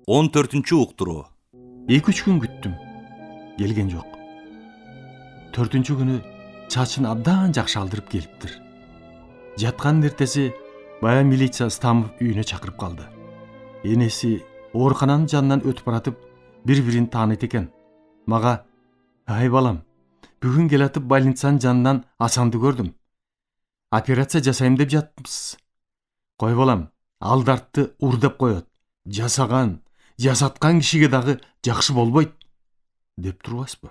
14-уктуруу. 2-3 күн күттім. Келген жоқ. 4-ші күні чачын абдан жақшы алдырып келіптір. Жатқан ертесі бая милиция Стамов үйіне чакырып қалды. Енесі оорукананың жанынан өтіп баратып, бір-бірін таныйт екен. Мага: "Ай балам, бүгін келатып больницаның жанынан Асанды көрдім. Операция жасайым деп жатпыз. Қой балам, алдартты урдап қоят. Жасатқан кишиге дағы жақшы болбойт" деп турбаспы?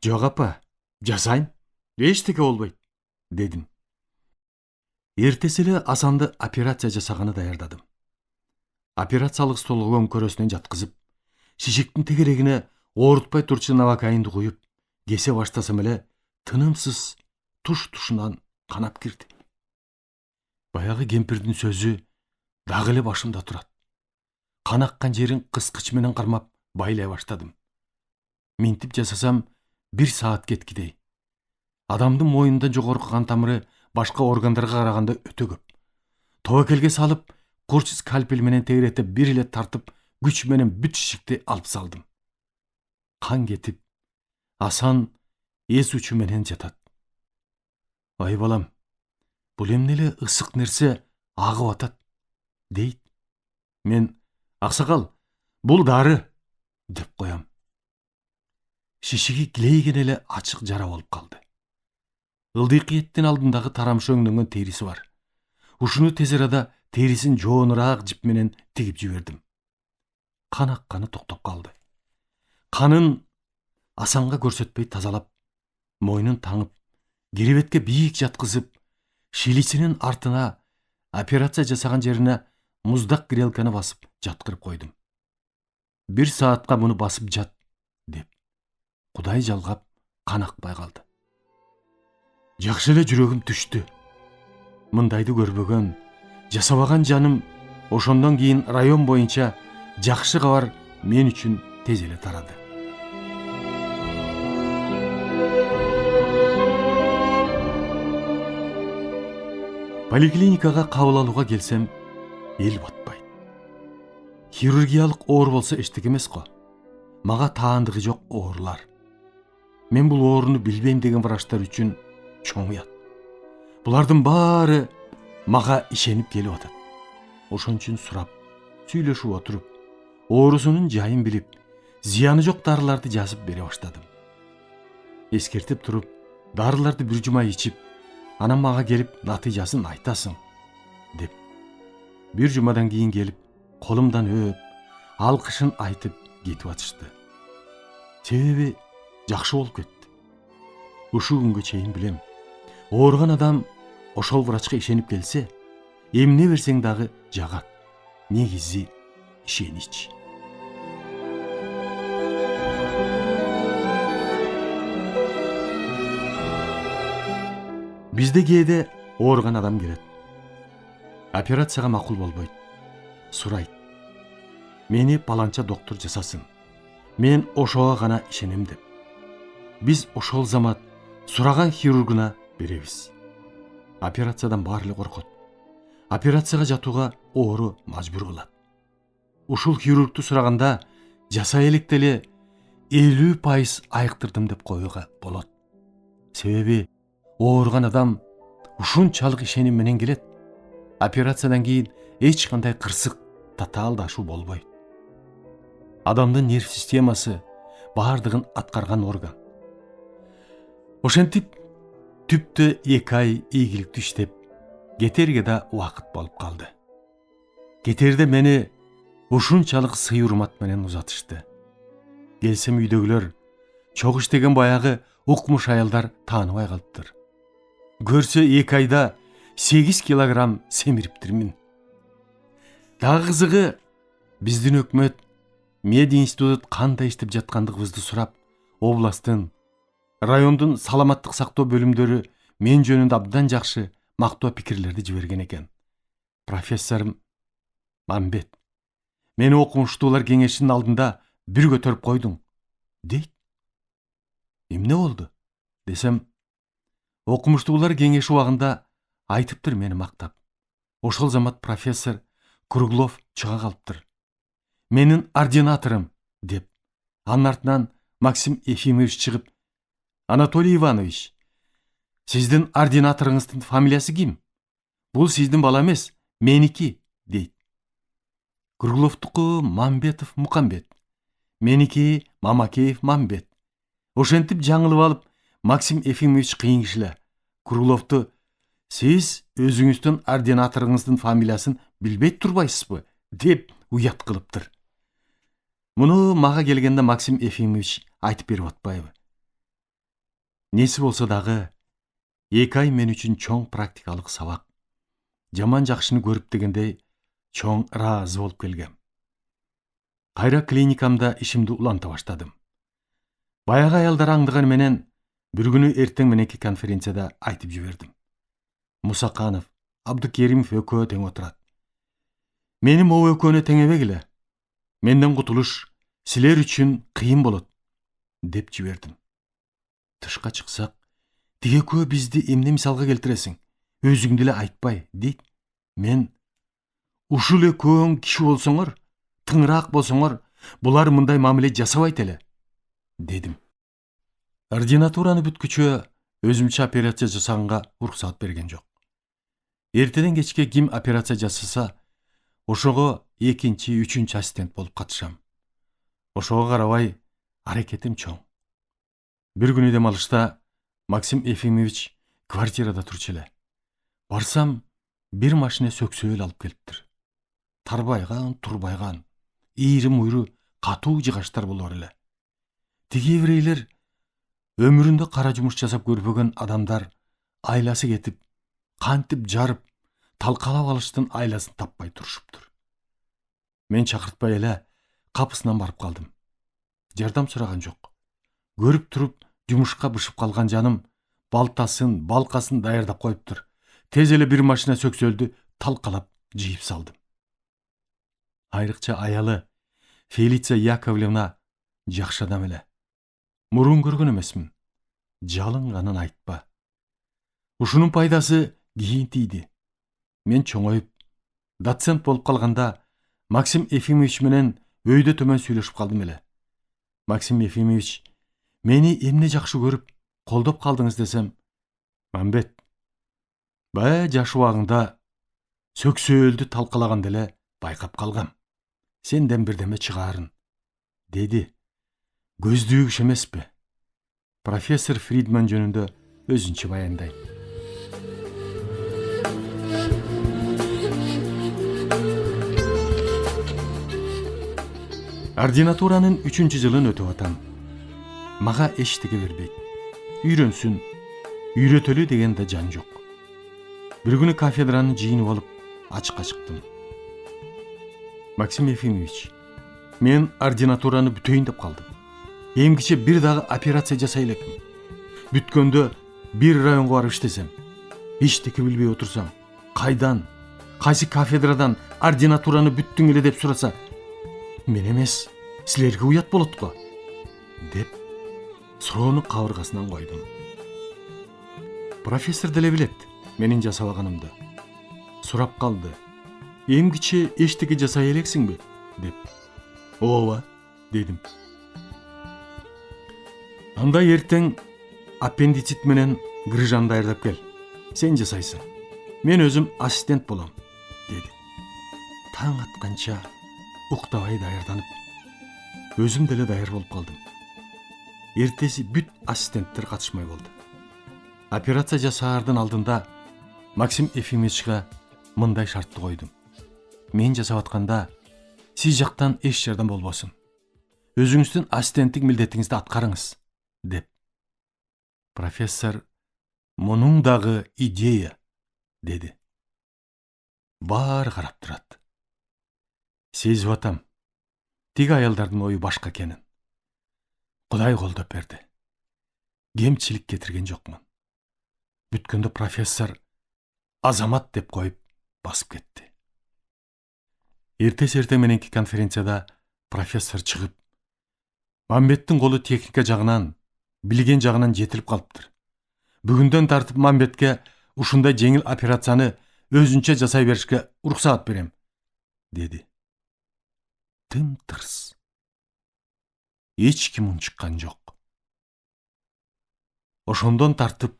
"Жок апа, жасайм, эчтеке болбойт" дедим. Эртеси эле Асанды операция жасаганы даярдадым. Операциялык столго көмкөрөсүнөн жаткызып, шишиктин тегерегине оорутпай турчу новокаинди куюп, кесе баштасам эле тынымсыз туш-тушунан канап кирди. Баягы кемпирдин сөзү дагы эле башымда турат. Кан аккан жерин кыскыч менен кармап байлай баштадым. Минтип жасасам 1 саат кеткидей. Адамдын моюнунда жогорку кан тамыры башка органдарга караганда өтө көп. Тобокелге салып, курч скальпель менен тегереттеп бир эле тартып, күч менен бүт шишикти алып салдым. Кан кетип, Асан эс учу менен жатат. "Ай балам, бул эмне эле ысык нерсе агып атат" дейт. Мен: "Аксакал, бул дары" деп коям. Шишиги килейген эле ачык жара болуп калды. Ылдыйкы эттин алдындагы тарамшы өңдөнгөн териси бар. Ушуну тез арада терисин жоонураак жип менен тигип жибердим. Кан акканы токтоп калды. Канын Асанга көрсөтпөй тазалап, мойнун таңып, киребетке бийик жаткызып, шилисинин артына, операция жасаган жерине муздак грелканы басып жаткырып койдум. 1 саатка муну басып жат деп. Кудай жалгап, кан акпай калды. Жакшы эле жүрөгүм түштү. Мындайды көрбөгөн, жасабаган жаным ошондон кийин район боюнча жакшы кабар мен үчүн тез эле тарады. Поликлиникага кабыл алууга келсем, эл батпайт. Хирургиялык оор болсо эчтеке эмес го. Мага таандыгы жок оорулар. Мен бул ооруну билбейм деген врачтар үчүн чоң уят. Булардын баары мага ишенип келип атат. Ошон үчүн сурап, сүйлөшүп отуруп, оорусунун жайын билип, зыяны жок дарыларды жазып бере баштадым. Эскертип туруп, дарыларды 1 жума ичип, анан мага келип натыйжасын айтасың деп. 1 жумадан кийин келип, колумдан өп, алкышын айтып кетип атышты. Себеби жакшы болуп кетти. Ушул күнгө чейин билем, ооруган адам ошол врачка ишенип келсе, эмне берсең дагы жагат. Негизи ишенич. Бизде кээде ооруган адам келет. Операцияга макул болбойт. Сурайт: "Мени паланча доктор жасасын. Мен ошого гана ишенем" деп. Биз ошол замат сураган хирургуна беребиз. Операциядан баары эле коркот. Операцияга жатууга оору мажбур кылат. Ушул хирургту сураганда жасай электе эле 50% айыктырдым деп коюуга болот. Себеби ооруган адам ушунчалык ишеним менен келет. Операциядан кийин эч кандай кырсык, татаалдашуу болбойт. Адамдын нерв системасы баардыгын аткарган орган. Ошентип түптө 2 ай ийгиликтүү иштеп, кетерге да убакыт болуп калды. Кетерде мени ушунчалык сый урмат менен узатышты. Келсем үйдөгүлөр чогуш деген баягы укмуш аялдар тааныбай калыптыр. Көрсө 2 айда 8 килограмм семириптирмин. Дагы кызыгы, биздин өкмөт мединститут кандай иштеп жаткандыгыбызды сурап, областтын, райондун саламаттык сактоо бөлүмдөрү мен жөнүндө абдан жакшы мактоо пикирлерди жиберген экен. Профессорум Мамбет: "Мени окумуштуулар кеңешинин алдында бир көтөрүп койдуң" дейт. Эмне болду десем, окумуштуулар кеңеши убагында айтыптыр мени мактап. Ошол замат профессор Круглов чыга калыптыр. менин ординаторым, деп. Анын артынан Максим Ефимович чыгып, Анатолий Иванович, сиздин ординаторуңуздун фамилиясы ким? Бул сиздин бала эмес, меники, дейт. Кругловдуку Мамбетов Мукамбет, меники Мамакеев Мамбет. Ошентип жаңылып алып, Максим Ефимович кыйын кишиле. Кругловду сиз өзүңүздүн ординаторуңуздун фамилиясын билбей турбайсызбы, деп уят кылыптыр. Муну мага келгенде Максим Ефимович айтып берип атпайбы? Неси болсо дагы 2 ай мен үчүн чоң практикалык сабак. Жаман жакшыны көрүп дегендей чоң ыраазы болуп келгем. Кайра клиникамда ишимди уланта баштадым. Баягы аялдар аңдыган менен бир күнү эртең мененки конференцияда айтып жибердим. Мусаканов, Абдыкеримов экөө тең отурат. Менин могу экөөнө теңебегиле. Менден кутулуш силер үчүн кыйын болот, деп жибердим. Тышка чыксак, тиги экөө бизди эмне мисалга келтиресиң? Өзүң деле айтпай, дейт. Мен ушул экөөң киши болсоңор, тыңыраак болсоңор, булар мындай мамиле жасабайт эле, дедим. Ординатураны бүткүчө өзүмчө операция жасаганга уруксаат берген жок. Эртеден кечке ким операция жасаса, ошого 2-3 ассистент болуп катышам. Ошого карабай аракетим чоң. Бир күнү дем алышта Максим Ефимович квартирада турчу эле. Барсам, бир машина сөксөөл алып келиптир. Тарбайган, турбайган, ийри муйру катуу жыгаштар болор эле. Тиги еврейлер өмүрүндө кара жумуш жасап көрбөгөн адамдар айласы кетип, кантип жарып, талкалап алыштын айласын таппай турушуптур. Мен чакыртпай эле капысынан барып калдым. Жардам сураган жок. Көрүп туруп жумушка бышып калган жаным балтасын, балкасын даярдап коюптур. Тез эле бир машина сөксөлдү талкалап жыйып салдым. Айрыкча аялы Фелиция Яковлевна жакшы адам эле. Мурун көргөн эмесмин. Жалынганын айтпа. Ушунун пайдасы кийин тийди. Мен чоңоюп, доцент болуп калганда Максим Ефимович менен өйдө төмөн сүйлөшүп калдым эле. Максим Ефимович мени эмне жакшы көрүп, колдоп калдыңыз десем, Мамбет, бая жаш убагыңда сөксөөлдү талкалаганда эле байкап калгам. Сенден бирдеме чыгаарын, деди. Көздүү киши эмеспи? Профессор Фридман жөнүндө өзүнчө баяндайт. Ординатуранын 3-чү жылын өтүп атам. Мага эчтеке бербейт. Үйрөнсүн, үйрөтөлү деген да жан жок. Бир күнү кафедранын жыйыны болуп, ачыкка чыктым. Максим Ефимович, мен ординатураны бүтөйүн деп калдым. Эмгиче бир дагы операция жасай элекмин. Бүткөндө бир районго барып иштесем, эчтеке билбей отурсам, кайдан, кайсы кафедрадан ординатураны бүттүң эле деп сураса, мен эмес, силерге уят болот го, деп суроону кабыргасынан койдум. Профессор деле билет менин жасабаганымды. Сурап калды. Эмгиче эчтеке жасай элексиңби, деп. Ооба, дедим. Анда эртең аппендицит менен грыжаны даярдап кел. Сен жасайсың. Мен өзүм ассистент болом, деди. Таң атканча уктабай даярданып, өзүм деле даяр болуп калдым. Эртеси бүт ассистенттер катышмай болду. Операция жасаардын алдында Максим Ефимовичке мындай шартты койдум. Мен жасап атканда сиз жактан эч жардам болбосун. Өзүңүздүн ассистенттик милдетиңизди аткарыңыз, деп. Профессор, мунун дагы идея, деди. Баары карап турат. Сезип атам. Тиги аялдардын ою башка экенин. Кудай колдоп берди. Кемчилик кетирген жокмун. Бүткөндө профессор Азамат деп коюп басып кетти. Эртеси эртең мененки конференцияда профессор чыгып, Мамбеттин колу техника жагынан, билген жагынан жетилип калыптыр. Бүгүндөн тартып Мамбетке ушундай жеңил операцияны өзүнчө жасай беришке уруксаат берем, деди. тым-тырс. Ешкім үн шыққан жоқ. Ошондон тартып,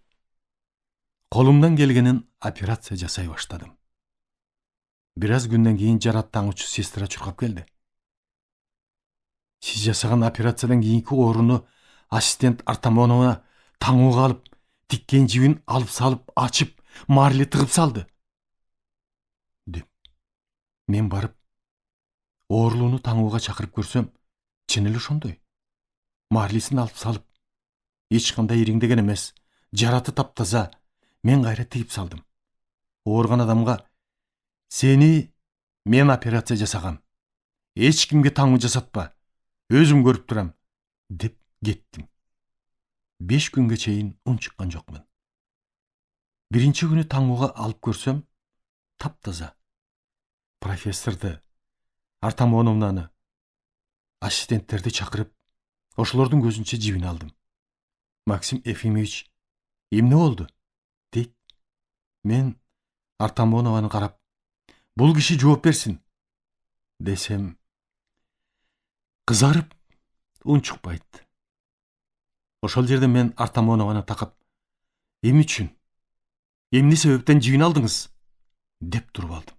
колумдан келгенин операция жасай баштадым. Бираз күндөн кийин жараттаңычы сестра чуркап келди. Сиз жасаган операциядан кийинки ооруну ассистент Артамонова таңууга алып, тиккен жибин алып салып, ачып, марли тыгып салды. Деп. Мен барып, оорулууну таңууга чакырып көрсөм, чын эле ошондой. Марлисин алып салып, эч кандай ириңдеген эмес, жараты таптаза, мен кайра тыгып салдым. Ооруган адамга: "Сени мен операция жасагам. Эч кимге таңуу жасатпа. Өзүм көрүп турам", деп кеттим. 5 күнгө чейин үн чыккан жокмун. Биринчи күнү таңууга алып көрсөм, таптаза. Профессорду, Артамоновнаны, ассистенттерди чакырып, ошолордун көзүнчө жибин алдым. Максим Ефимович: "Эмне болду?" дейт. Мен Артамонованы карап: "Бул киши жооп берсин" десем, кызарып, үн чыкпайт. Ошол жерде мен Артамонованы такап: "Эмне үчүн? Эмне себептен жибин алдыңыз?" деп туруп алдым.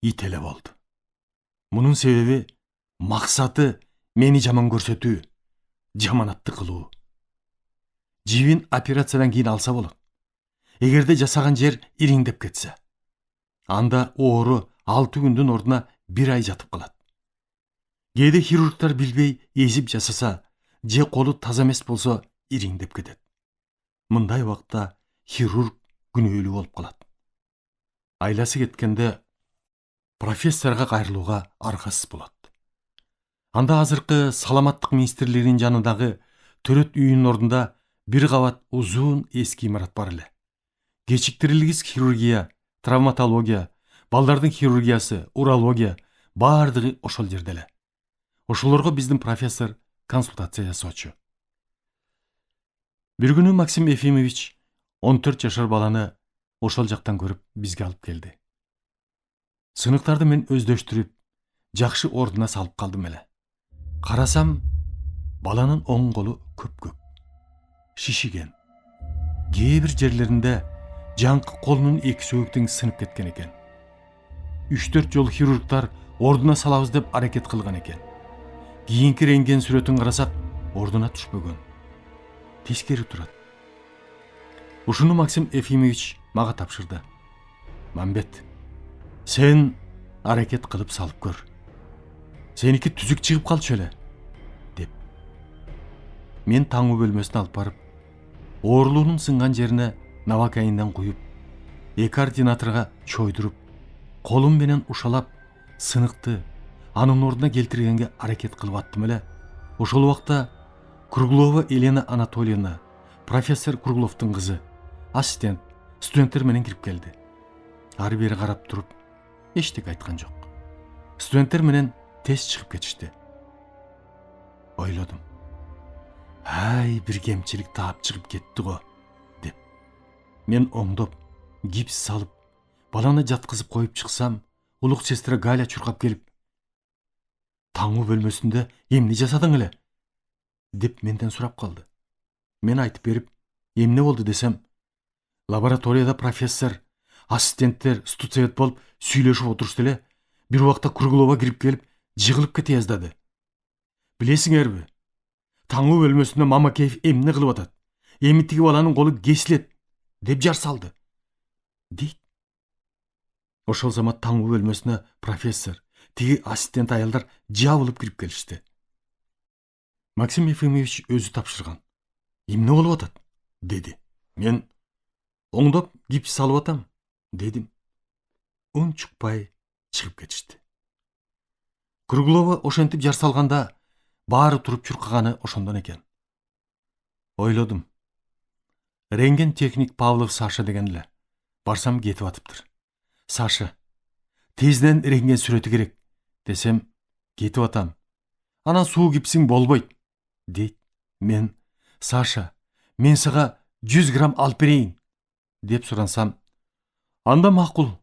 Ит эле болду. Мунун себеби максаты мени жаман көрсөтүү, жаманатты кылуу. Жибин операциядан кийин алса болот. Эгерде жасаган жер ириңдеп кетсе, анда оору 6 күндүн ордуна 1 ай жатып калат. Кээде хирургтар билбей эзип жасаса, же колу таза эмес болсо ириңдеп кетет. Мындай убакта хирург күнөөлүү болуп калат. Айласы кеткенде профессорго кайрылууга аргасыз болот. Анда азыркы саламаттык министрлигинин жанындагы төрөт үйүнүн ордунда бир кабат узун эски имарат бар эле. Кечиктирилгис хирургия, травматология, балдардын хирургиясы, урология баардыгы ошол жерде эле. Ошолорго биздин профессор консультация жасоочу. Бир күнү Максим Ефимович 14 жашар баланы ошол жактан көрүп бизге алып келди. Сыныктарды мен өздөштүрүп, жакшы ордуна салып калдым эле. Карасам, баланын оң колу көпкөк, шишиген. Кээ бир жерлеринде жаңкы колунун 2 сөөктүң сынып кеткен экен. 3-4 жолу хирургтар ордуна салабыз деп аракет кылган экен. Кийинки рентген сүрөтүн карасак, ордуна түшпөгөн. Тескери турат. Ушуну Максим Ефимович мага тапшырды. "Мамбет, сен аракет кылып салып көр. Сеники түзүк чыгып калчу эле", деп. Мен таңуу бөлмөсүнө алып барып, оорулуунун сынган жерине навокаинден куюп, 2 ординаторго чойдуруп, колум менен ушалап, сыныкты анын ордуна келтиргенге аракет кылып аттым эле. Ошол убакта Круглова Елена Анатольевна, профессор Кругловдун кызы, ассистент, студенттер менен кирип келди. Ары бери карап туруп, эчтеке айткан жок. Студенттер менен тез чыгып кетишти. Ойлодум: "Ай, бир кемчилик таап чыгып кетти го", деп. Мен оңдоп, гипс салып, баланы жаткызып коюп чыксам, улук сестра Галя чуркап келип: "Таңуу бөлмөсүндө эмне жасадың эле?" деп менден сурап калды. Мен айтып берип, эмне болду десем, лабораторияда профессор, ассистенттер студсовет болуп сүйлөшүп отурушты эле, бир убакта Круглова кирип келип, жыгылып кете жаздады. "Билесиңерби, таңуу бөлмөсүндө Мамакеев эмне кылып атат? Эми тиги баланын колу кесилет", деп жар салды, дейт. Ошол замат таңуу бөлмөсүнө профессор, тиги ассистент аялдар жабылып кирип келишти. Максим Ефимович өзү тапшырган. "Эмне болуп атат?" деди. Мен: "Оңдоп гипс салып атам", дедим. Үн чыкпай чыгып кетишти. Круглова ошентип жар салганда, баары туруп чуркаганы ошондон экен. Ойлодум: рентген техник Павлов Саша деген эле. Барсам кетип атыптыр. "Саша, тезден рентген сүрөтү керек", десем, "Кетип атам. Анан суу гипсиң болбойт", дейт. Мен: "Саша, мен сага 100 грамм алып берейин", деп сурансам, "Анда макул",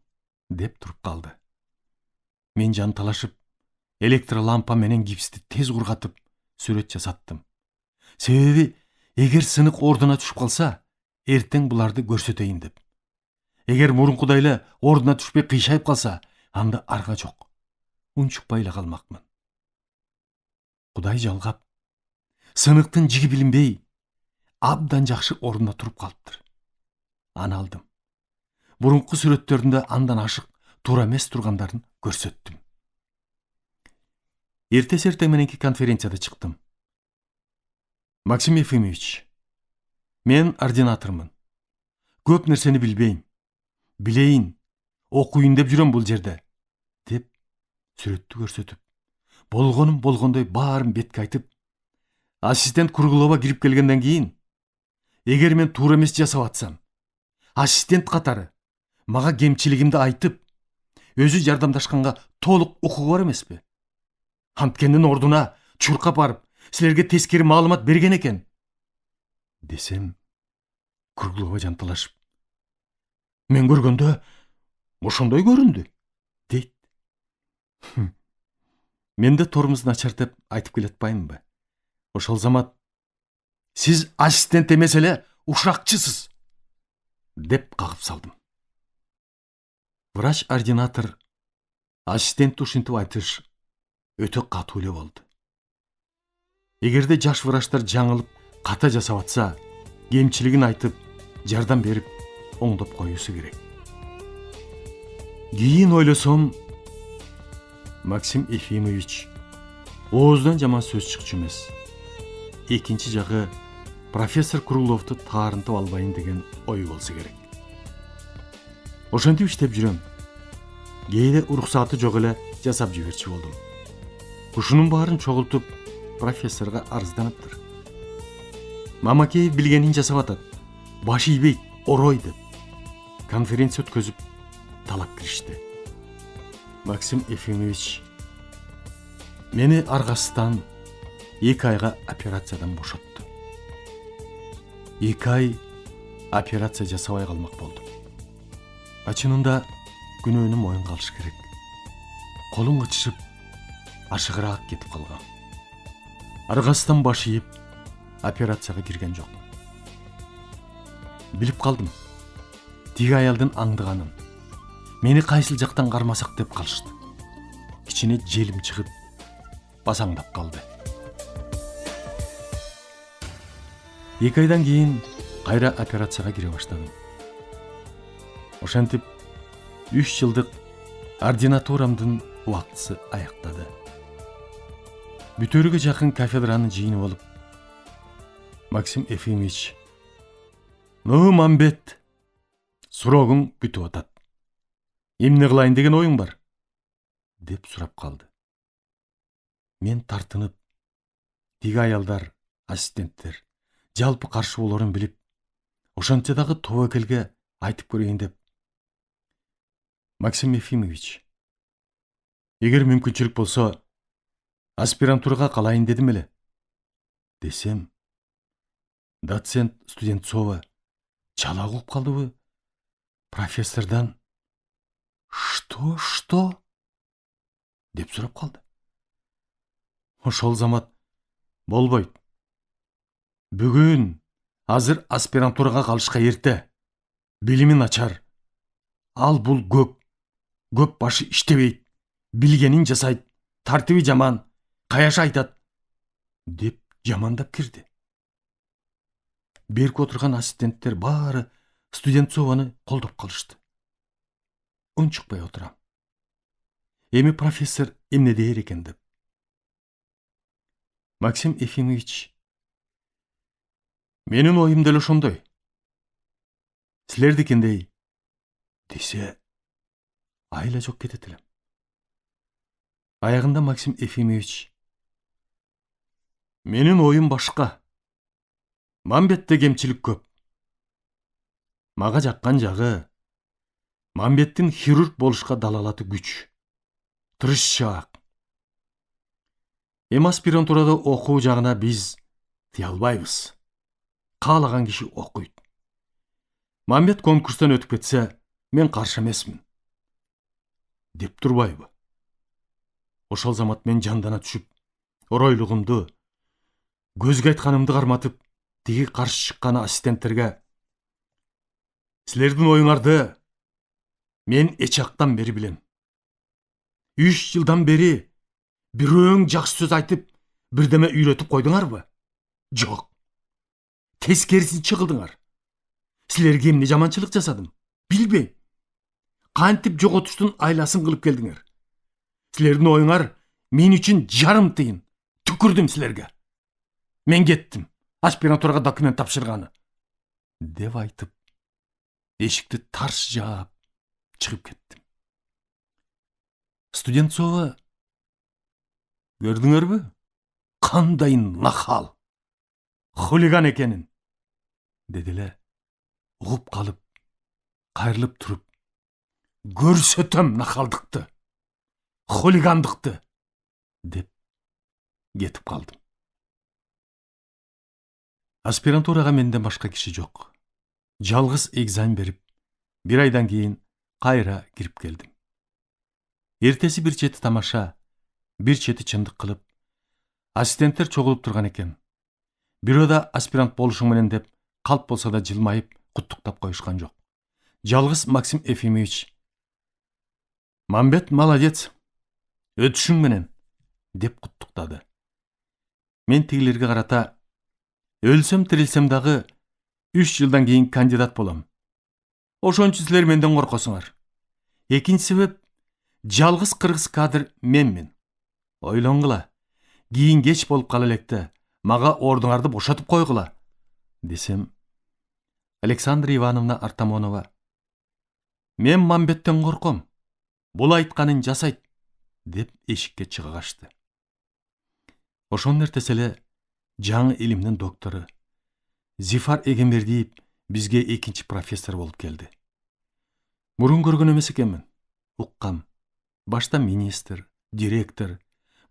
деп туруп калды. Мен жанталашып, электролампа менен гипсти тез кургатып сүрөт жасаттым. Себеби эгер сынык ордуна түшүп калса, эртең буларды көрсөтөйүн деп. Эгер мурункудай эле ордуна түшпөй кыйшайып калса, анда арга жок. Унчукпай эле калмакмын. Кудай жалгап, сыныктын жиги билинбей, абдан жакшы ордуна туруп калыптыр. Аны алдым. Мурунку сүрөттөрүндө андан ашык туура эмес тургандарын көрсөттүм. Эртеси эртең мененки конференцияда чыктым. Максим Ефимович, мен ординатормун. Көп нерсени билбейм. Билейин, окуйун деп жүрөм бул жерде, деп сүрөттү көрсөтүп, болгонум болгондой баарын бетке айтып, ассистент Круглова кирип келгенден кийин, эгер мен туура эмес жасап атсам, ассистент катары мага кемчилигимди айтып, өзү жардамдашканга толук укугу бар эмеспи? Анткенин ордуна чуркап барып, силерге тескери маалымат берген экен. Десем, Круглова жанталашып, мен көргөндө ошондой көрүндү, дейт. Мен да тормуз начар деп айтып келатпаймынбы? Ошол замат сиз ассистент эмес эле ушакчысыз, деп кагып салдым. Врач-ординатор ассистентти ушинтип айтыш өтө катуу эле болду. Эгерде жаш врачтар жаңылып ката жасап атса, кемчилигин айтып, жардам берип, оңдоп коюусу керек. Кийин ойлосом, Максим Ефимович оозунан жаман сөз чыкчу эмес. Экинчи жагы профессор Кругловду таарынтып албайын деген ой болсо керек. Ошентип иштеп жүрөм. Кээде уруксаты жок эле жасап жиберчү болдум. Ушунун баарын чогултуп профессорго арызданыптыр. Мамакеев билгенин жасап атат. Баш ийбейт, орой деп. Конференция өткөзүп, талап киришти. Максим Ефимович мени аргасыздан 2 айга операциядан бошотту. 2 ай операция жасабай калмак болдум. Чынында күнөөнүм моюнга алыш керек. Колум кычышып, ашыгыраак кетип калгам. Аргасыздан баш ийип, операцияга кирген жок. Билип калдым. Тиги аялдын аңдыганын. Мени кайсыл жактан кармасак деп калышты. Ичине желим чыгып, басаңдап калды. 2 айдан кийин кайра операцияга кире баштадым. Ошентип 3 жылдык ординатурамдын убактысы аяктады. Бүтөрүгө жакын кафедранын жыйыны болуп, Максим Ефимович, Мамбет, сурогуң бүтүп атат. Эмне кылайын деген оюң бар? Деп сурап калды. Мен тартынып, тиги аялдар, ассистенттер, жалпы каршы болорун билип, ошончо дагы тобокелге айтып көрөйүн деп. Максим Ефимович, эгер мүмкүнчүлүк болсо, аспирантурага калайын дедим эле. Десем, доцент Студенцова чала угуп калдыбы? Профессордон «Что?» деп сурап калды. Ошол замат болбойт. Бүгүн азыр аспирантурага калышка эрте. Билими начар. Ал бул көп башы иштебейт. Билгенин жасайт. Тартиби жаман. Каяша айтат. Деп жамандап кирди. Берки отурган ассистенттер баары Студенцованы колдоп калышты. Унчукпай отурам. Эми профессор эмне дээр экен деп. Максим Ефимович, менин оюм деле ошондой. Силердикиндей десе, айла жок кетет элем. Аягында Максим Ефимович, менин оюм башка. Мамбетте кемчилик көп. Мага жаккан жагы, Мамбеттин хирург болушка далалаты күч. Тырышчаак. Эми аспирантурада окуу жагына биз тыя албайбыз. Каалаган киши окуйт. Мамбет конкурстан өтүп кетсе, мен каршы эмесмин. Деп турбайбы? Ошол замат мен жандана түшүп, оройлугумду, көзгө айтканымды карматып, тиги каршы чыккан ассистенттерге: "Силердин оюңарды мен эчактан бери билем. 3 жылдан бери бирөөң жакшы сөз айтып, бирдеме үйрөтүп койдуңарбы? Жок. Тескерисинче кылдыңар. Силерге эмне жаманчылык жасадым? Билбейм. Кантип жоготуштун айласын кылып келдиңер? Силердин оюңар мен үчүн жарым тыйын. Түкүрдүм силерге. Мен кеттим. Аспирантурага документ тапшырганы", деп айтып, эшикти тарс жаап чыгып кеттим. Студентцова, көрдүңөрбү? Кандай нахал, хулиган экенин, деди эле. Угуп калып, кайрылып туруп: "Көрсөтөм нахалдыкты, хулигандыкты", деп кетип калдым. Аспирантурага менден башка киши жок. Жалгыз экзамен берип, 1 айдан кийин кайра кирип келдим. Эртеси бир чети тамаша, бир чети чындык кылып, ассистенттер чогулуп турган экен. Бирөөдө аспирант болушуң менен деп, калп болсо да жылмайып куттуктап коюшкан жок. Жалгыз Максим Ефимович: "Мамбет молодец, өтүшүң менен", деп куттуктады. Мен тигилерге карата: "Өлсөм тирилсем дагы 3 жылдан кийин кандидат болом. Ошончу силер менден коркосуңар. Экинчи себеп, жалгыз кыргыз кадр менмин. Ойлонгула, кийин кеч болуп кала электе мага ордуңарды бошотуп койгула", десем, Александра Ивановна Артамонова: "Мен Мамбеттен корком. Бул айтканын жасайт", деп эшикке чыга качты. Ошонун эртеси эле жаңы илимдин доктору Зифар Эгембердиев бизге экинчи профессор болуп келди. Мурун көргөн эмес экенмин. Уккам. Башта министр, директор,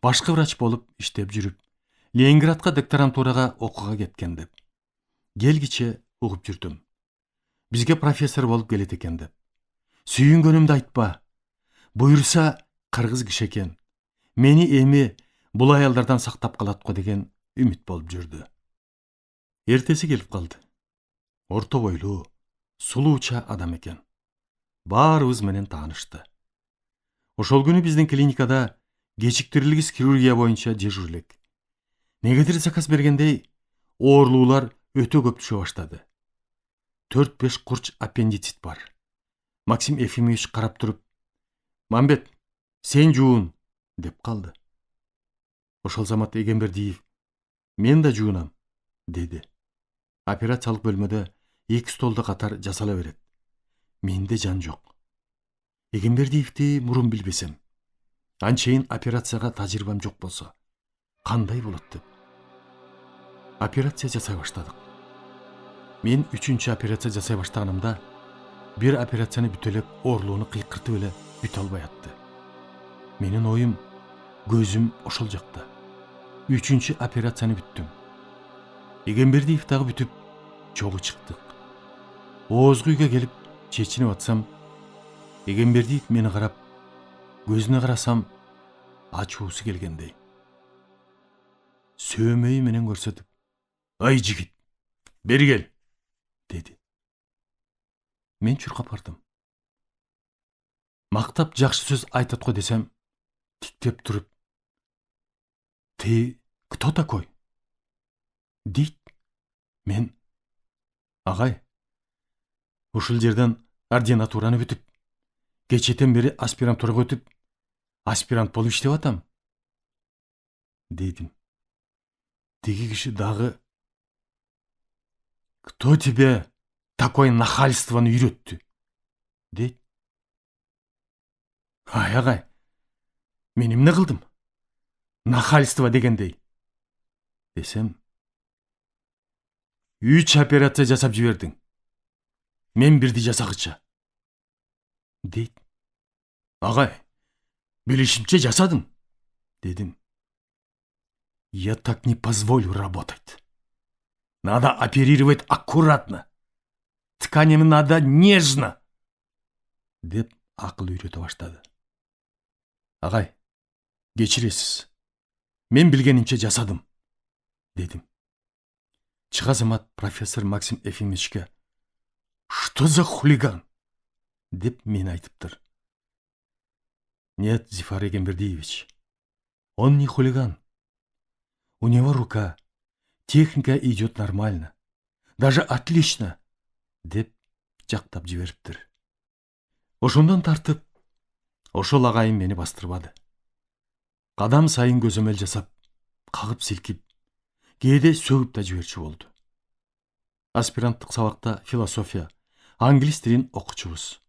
башкы врач болуп иштеп жүрүп, Ленинградка докторантурага окууга кеткен деп. Келгиче угуп жүрдүм. Бизге профессор болуп келет экен деп. Сүйүнгөнүмдү айтпа. Буйрса кыргыз киши экен. Мени эми бул аялдардан сактап калат го деген үмүт болуп жүрдү. Эртеси келип калды. Орто бойлуу, сулууча адам экен. Баарыбыз менен таанышты. Ошол күнү биздин клиникада кечиктирилгис хирургия боюнча дежур элек. Негедир заказ бергендей, оорулуулар өтө көп түшө баштады. 4-5 курч аппендицит бар. Максим Ефимович карап туруп: "Мамбет, сен жуун", деп калды. Ошол замат Эгембердиев: "Мен да жуунам", деди. Операциялык бөлмөдө 2 столдо катар жасала берет. Менде жан жок. Эгембердиевди мурун билбесем, анчейин операцияга тажрыйбам жок болсо, кандай болот деп. Операция жасай баштадык. Мен 3-чү операция жасай баштаганымда, бир операцияны бүтө элек оорулууну кыйкыртып эле бүтө албай атты. Менин оюм, көзүм ошол жакта. 3-чү операцияны бүттүм. Эгембердиев дагы бүтүп, чогуу чыктык. Оозгу үйгө келип, чечинип атсам, Эгембердиев мени карап, көзүнө карасам, ачуусу келгендей. Сөөмөйү менен көрсөтүп: "Ай жигит, бери кел", деди. Мен чуркап бардым. Мактап жакшы сөз айтат го десем, тиктеп туруп: "Ты кто такой?" дейт. Мен: "Агай, ушул жерден ординатураны бүтүп, кечэтен бери аспирантурага өтүп, аспирант болуп иштеп атам", дедим. Тиги киши дагы: "Кто тебе такое нахальствоны үйрөттү?" дейт. "Ай, агай, мен эмне кылдым? Нахальство дегендей", десем: "3 операция жасап жибердиң. Мен бирди жасагыча", дейт. "Агай, билишимче жасадым", дедим. "Я так не позволю работать. Надо оперировать аккуратно. Тканями надо нежно", деп акыл үйрөтө баштады. "Агай, Geçiresiz. Men bilgenimче жасадым, дедім. Чыга замат профессор Максим Ефимовичке «Что за хулиган?» деп мен айтыптыр. Нет, Зифар Егенбердиевич, он не хулиган. У него рука, техника идет нормально, даже отлично, деп жактап жибериптир. Ошондон тартып, ошол агайым мени бастырбады. Кадам сайын көзөмөл жасап, кагып силкип, кээде сөгүп да жиберчү болду. Аспиранттык сабакта философия, англис тилин окучубуз.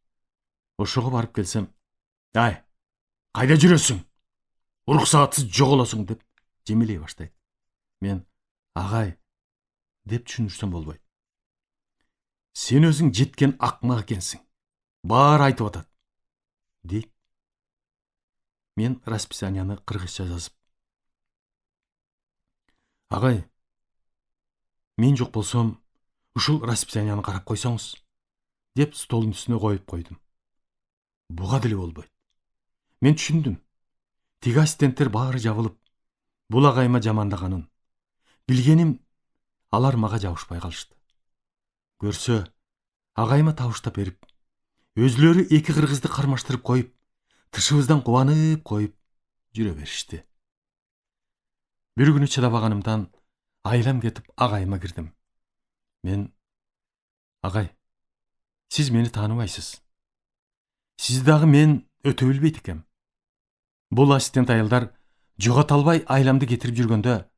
Ошого барып келсем, «Ай, кайда жүрөсүң? Уруксаатсыз жоголосуң» деп жемелей баштайт. Мен «Агай» деп түшүндүрсөм болбойт. «Сен өзүң жеткен акмак экенсиң. Баары айтып атат», дейт. Мен расписанияны кыргызча жазып, «Агай, мен жок болсом, ушул расписанияны карап койсоңуз», деп столдун үстүнө коюп койдум. Буга деле болбойт. Мен түшүндүм. Тиги ассистенттер баары жабылып, бул агайыма жамандаганын. Билгеним, алар мага жабышпай калышты. Көрсө, агайыма табыштап берип, өзүлөрү эки кыргызды кармаштырып коюп, тышыбыздан кубанып коюп жүрө беришти. Бир күнү чыдабаганымдан айлам кетип агайыма кирдим. Мен: «Агай, сиз мени тааныбайсыз. Сиз дагы мен өтө билбейт экем. Бул ассистент аялдар жогото албай айламды кетирип жүргөндө,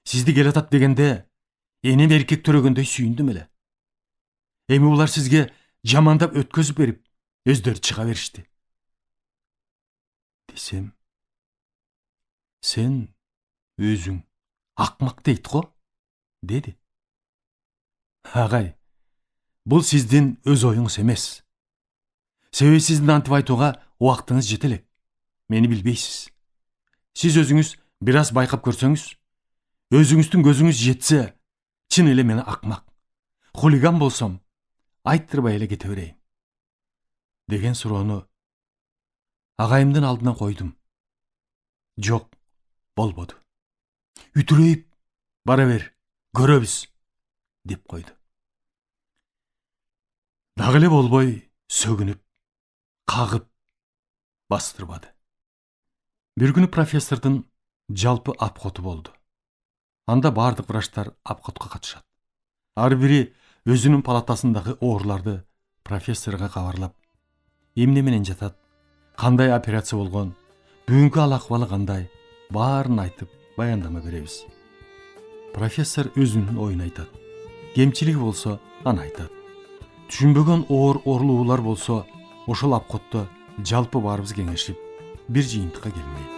сизди келатат дегенде, энем эркек төрөгөндөй сүйүндүм эле. Эми булар сизге жамандап өткөзүп берип, өздөрү чыга беришти». Десем, «Сен өзүң акмак дейт го», деди. «Агай, бул сиздин өз оюңуз эмес. Себеби сиздин антип айтууга убактыңыз жете элек. Мени билбейсиз. Сиз өзүңүз бир аз байкап көрсөңүз, өзүңүздүн көзүңүз жетсе, чын эле мен акмак, хулиган болсом, айттырбай эле кете берейин», деген суроону агайымдын алдына койдум. «Жок, болбоду. Үтүрөйүп, бара бер, көрөбүз», деп койду. Дагы эле болбой, сөгүнүп, кагып, бастырбады. Бир күнү профессордун жалпы апкоту болду. Анда бардык врачтар апкотко катышат. Ар бири өзүнүн палатасындагы ооруларды профессорго кабарлап, эмне менен жатат, кандай операция болгон, бүгүнкү ал акыбалы кандай, баарын айтып баяндама беребиз. Профессор өзүнүн оюн айтат. Кемчилиги болсо, аны айтат. Түшүнбөгөн оорулуулар болсо, ошол апкотто жалпы баарыбыз кеңешип, бир жыйынтыкка келмейт.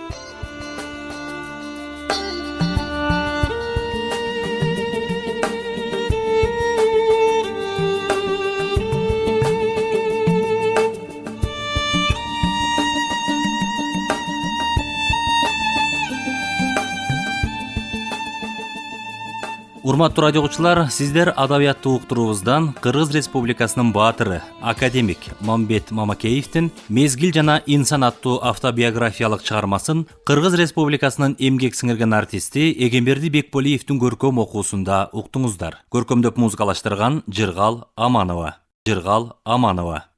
Урматтуу радио угуучулар, сиздер адабияттуу уктуруубуздан Кыргыз Республикасынын баатыры, академик Мамбет Мамакеевдин «Мезгил жана инсан» аттуу автобиографиялык чыгармасын Кыргыз Республикасынын эмгек сиңирген артисти Эгемберди Бекболиевдин көркөм окуусунда уктуңуздар. Көркөмдөп музыкалаштырган Жыргал Аманова.